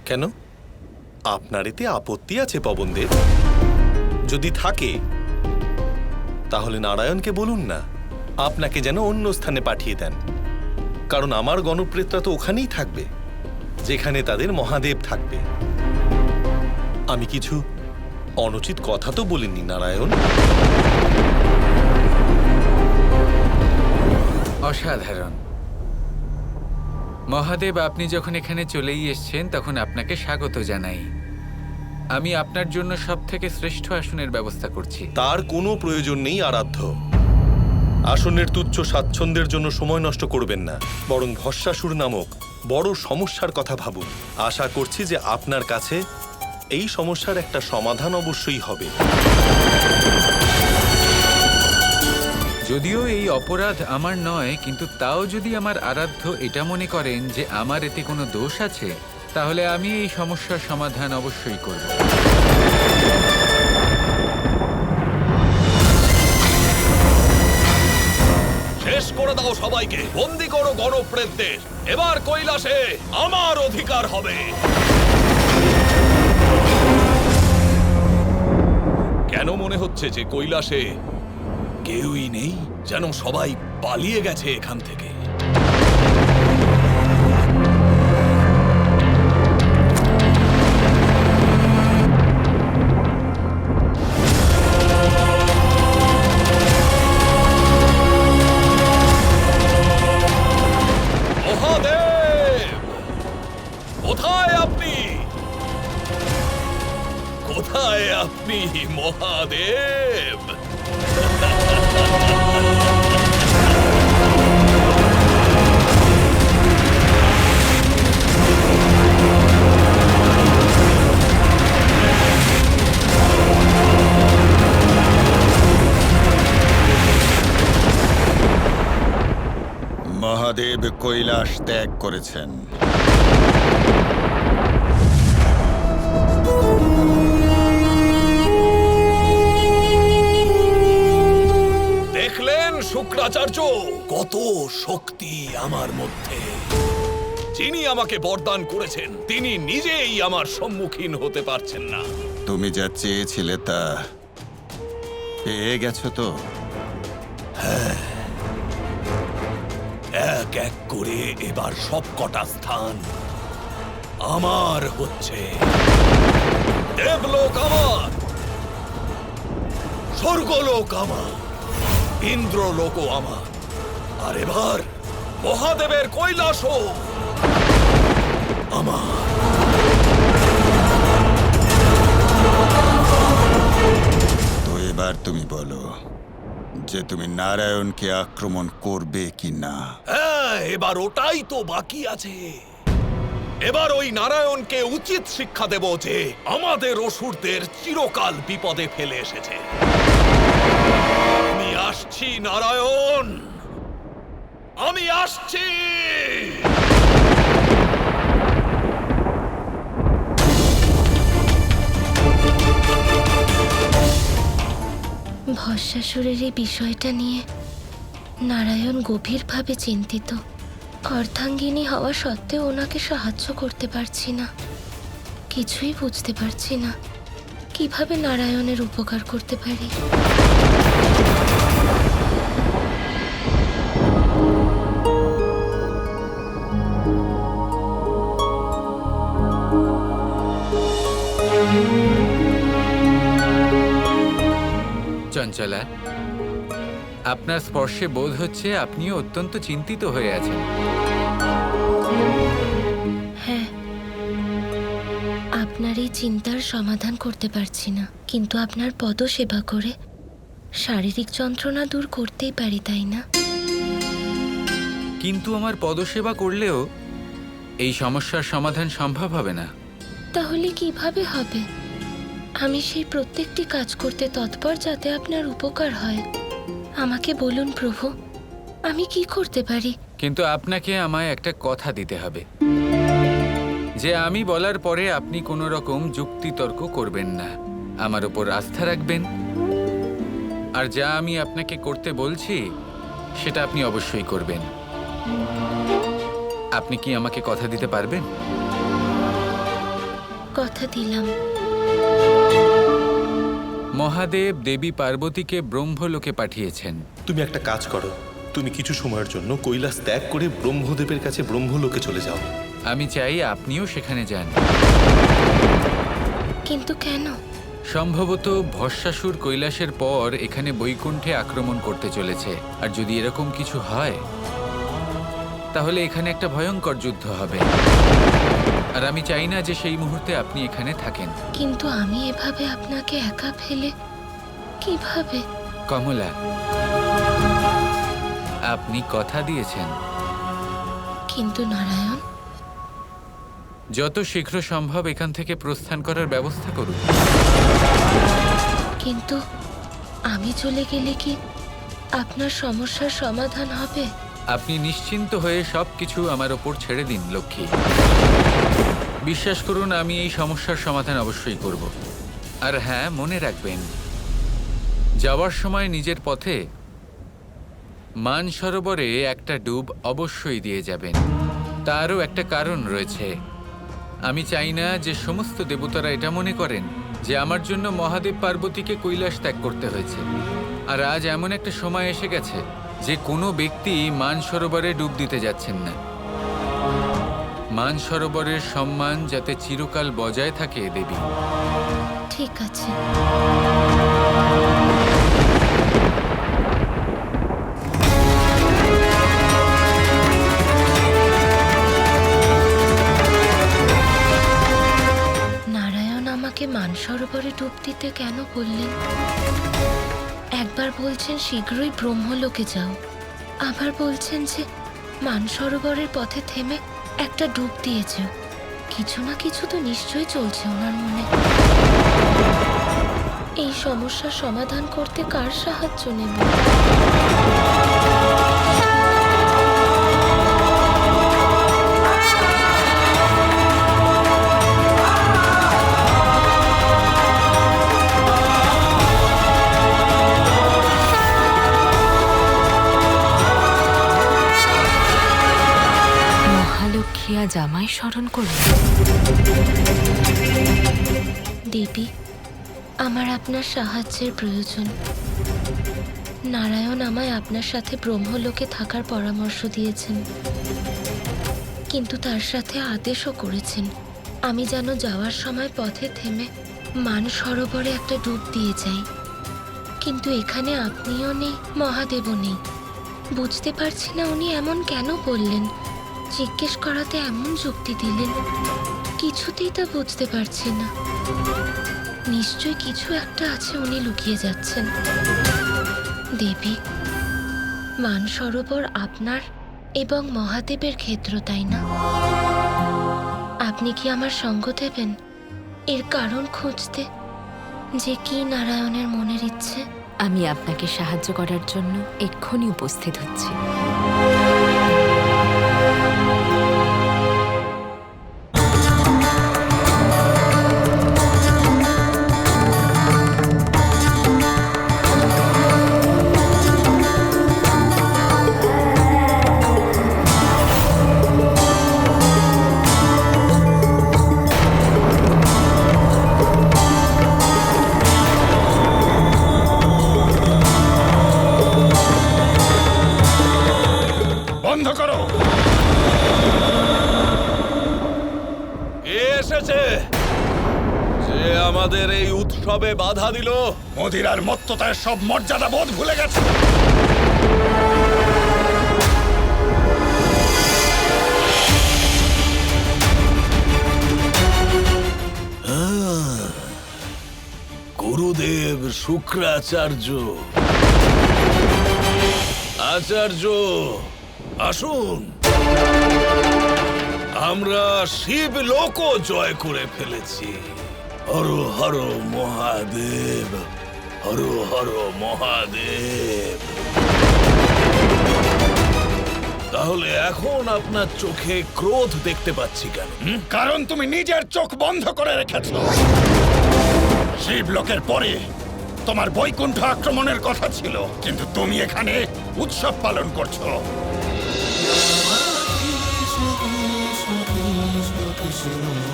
কেন, আপনার এতে আপত্তি আছে পবনদেব? যদি থাকে তাহলে নারায়ণকে বলুন না আপনাকে যেন অন্য স্থানে পাঠিয়ে দেন, কারণ আমার গণপ্রেতরা তো ওখানেই থাকবে যেখানে তাদের মহাদেব থাকবে। আমি কিছু অনুচিত কথা তো বলিনি নারায়ণ। অসাধারণ মহাদেব, আপনি যখন এখানে চলেই এসেছেন তখন আপনাকে স্বাগত জানাই। আমি আপনার জন্য সবথেকে শ্রেষ্ঠ আসনের ব্যবস্থা করছি। তার কোনো প্রয়োজন নেই আরাধ্য। আসনের তুচ্ছ স্বাচ্ছন্দ্যের জন্য সময় নষ্ট করবেন না, বরং ভস্মাসুর নামক বড় সমস্যার কথা ভাবুন। আশা করছি যে আপনার কাছে এই সমস্যার একটা সমাধান অবশ্যই হবে। যদিও এই অপরাধ আমার নয়, কিন্তু তাও যদি আমার আরাধ্য এটা মনে করেন যে আমার এতে কোনো দোষ আছে, তাহলে আমি এই সমস্যার সমাধান অবশ্যই করব। শেষ করে দাও সবাইকে, বন্দি করো গণপ্রেতদের। এবার কৈলাসে আমার অধিকার হবে। কেন মনে হচ্ছে যে কৈলাসে কেউই নেই? যেন সবাই পালিয়ে গেছে এখান থেকে। মহাদেব, কোথায় আপনি? কোথায় আপনি মহাদেব? মহাদেব কৈলাস ত্যাগ করেছেন। দেখলেন শুক্রাচার্য, কত শক্তি আমার মধ্যে। যিনি আমাকে বরদান করেছেন তিনি নিজেই আমার সম্মুখীন হতে পারছেন না। তুমি যা চেয়েছিলে তা পেয়ে গেছো তো? এক এক করে এবার সব কটা স্থান আমার হচ্ছে। দেবলোক আমার, স্বর্গলোক আমার, ইন্দ্রলোকও আমার, আর এবার মহাদেবের কৈলাসও আমার। তো এবার তুমি বলো যে তুমি নারায়ণকে আক্রমণ করবে কি না? হ্যাঁ, এবার ওটাই তো বাকি আছে। এবার ওই নারায়ণকে উচিত শিক্ষা দেব যে আমাদের অসুরদের চিরকাল বিপদে ফেলে এসেছে। আমি আসছি নারায়ণ, আমি আসছি। ভস্মাসুরের এই বিষয়টা নিয়ে নারায়ণ গভীরভাবে চিন্তিত। অর্ধাঙ্গিনী হওয়া সত্ত্বেও ওনাকে সাহায্য করতে পারছি না। কিছুই বুঝতে পারছি না কিভাবে নারায়ণের উপকার করতে পারি। চঞ্চলা, আপনার স্পর্শে বোধ হচ্ছে আপনিও অত্যন্ত চিন্তিত হয়ে আছেন। হ্যাঁ, আপনার এই চিন্তার সমাধান করতে পারছি না, কিন্তু আপনার পদ সেবা করে শারীরিক যন্ত্রণা দূর করতেই পারি, তাই না? কিন্তু আমার পদসেবা করলেও এই সমস্যার সমাধান সম্ভব হবে না। তাহলে কিভাবে হবে? আমি সেই প্রত্যেকটি কাজ করতে তৎপর যাতে আপনার উপকার হয়। আমাকে বলুন প্রভু, আমি কি করতে পারি? কিন্তু আপনাকে আমায় একটা কথা দিতে হবে যে আমি বলার পরে আপনি কোনো রকম যুক্তিতর্ক করবেন না, আমার উপর আস্থা রাখবেন, আর যা আমি আপনাকে করতে বলছি সেটা আপনি অবশ্যই করবেন। আপনি কি আমাকে কথা দিতে পারবেন? কথা দিলাম। মহাদেব দেবী পার্বতীকে ব্রহ্মলোকে পাঠিয়েছেন। তুমি একটা কাজ করো, তুমি কিছু সময়ের জন্য কৈলাস ত্যাগ করে ব্রহ্মদেবের কাছে ব্রহ্মলোকে চলে যাও। আমি চাই আপনিও সেখানে যান। কিন্তু কেন? সম্ভবত ভস্মাসুর কৈলাসের পর এখানে বৈকুণ্ঠে আক্রমণ করতে চলেছে, আর যদি এরকম কিছু হয় তাহলে এখানে একটা ভয়ঙ্কর যুদ্ধ হবে, আর আমি চাই না যে সেই মুহূর্তে আপনি এখানে থাকেন। কিন্তু আমি এভাবে আপনাকে একা ফেলে কিভাবে? কমলা, আপনি কথা দিয়েছেন। কিন্তু নারায়ণ, যত শীঘ্র সম্ভব এখান থেকে প্রস্থান করার ব্যবস্থা করুন। কিন্তু আমি চলে গেলে কি আপনার সমস্যার সমাধান হবে? আপনি নিশ্চিন্ত হয়ে সবকিছু আমার ওপর ছেড়ে দিন লক্ষ্মী। বিশ্বাস করুন, আমি এই সমস্যার সমাধান অবশ্যই করব। আর হ্যাঁ, মনে রাখবেন, যাওয়ার সময় নিজের পথে মানসরোবরে একটা ডুব অবশ্যই দিয়ে যাবেন। তারও একটা কারণ রয়েছে। আমি চাই না যে সমস্ত দেবতারা এটা মনে করেন যে আমার জন্য মহাদেব পার্বতীকে কৈলাস ত্যাগ করতে হয়েছে। আর আজ এমন একটা সময় এসে গেছে যে কোনো ব্যক্তি মানসরোবরে ডুব দিতে যাচ্ছেন না। মানসরোবরের সম্মান যাতে চিরকাল বজায় থাকে দেবী। ঠিক আছে। নারায়ণ আমাকে মানসরোবরে ডুব দিতে কেন বললেন? একবার বলছেন শীঘ্রই ব্রহ্মলোকে যাও, আবার বলছেন যে মানসরোবরের পথে থেমে একটা ডুব দিয়েছে। কিছু না কিছু তো নিশ্চয়ই চলছে ওনার মনে। এই সমস্যার সমাধান করতে কার সাহায্য নেব? মহালক্ষ্মী আজ আমায় স্মরণ করল। দেবী, আমার আপনার সাহায্যের প্রয়োজন। নারায়ণ আমায় আপনার সাথে ব্রহ্মলোকে থাকার পরামর্শ দিয়েছেন, কিন্তু তার সাথে আদেশও করেছেন আমি যেন যাওয়ার সময় পথে থেমে মানসরোবরে একটা ডুব দিয়ে যাই। কিন্তু এখানে আপনিও নেই, মহাদেবও নেই। বুঝতে পারছি না উনি এমন কেন বললেন। জিজ্ঞেস করাতে এমন যুক্তি দিলেন, কিছুতেই তা বুঝতে পারছি না। নিশ্চয় কিছু একটা আছে উনি লুকিয়ে যাচ্ছেন। দেবী, মানসরোবর আপনার এবং মহাদেবের ক্ষেত্র, তাই না? আপনি কি আমার সঙ্গ দেবেন এর কারণ খুঁজতে, যে কি নারায়ণের মনের ইচ্ছে? আমি আপনাকে সাহায্য করার জন্য এক্ষুনি উপস্থিত হচ্ছি। বন্ধ করো। কে এসেছে যে আমাদের এই উৎসবে বাধা দিল? মদিরার মত্ততায় সব মর্যাদা বোধ ভুলে গেছে। গুরুদেব শুক্রাচার্য, আচার্য আসুন। আমরা শিব লোক জয় করে ফেলেছি। হর হর মহাদেব, হর হর মহাদেব। তাহলে এখন আপনার চোখে ক্রোধ দেখতে পাচ্ছি কেন? কারণ তুমি নিজের চোখ বন্ধ করে রেখেছ। শিবলোকের পরে তোমার বৈকুণ্ঠ আক্রমণের কথা ছিল, কিন্তু তুমি এখানে উৎসব পালন করছো। Krishna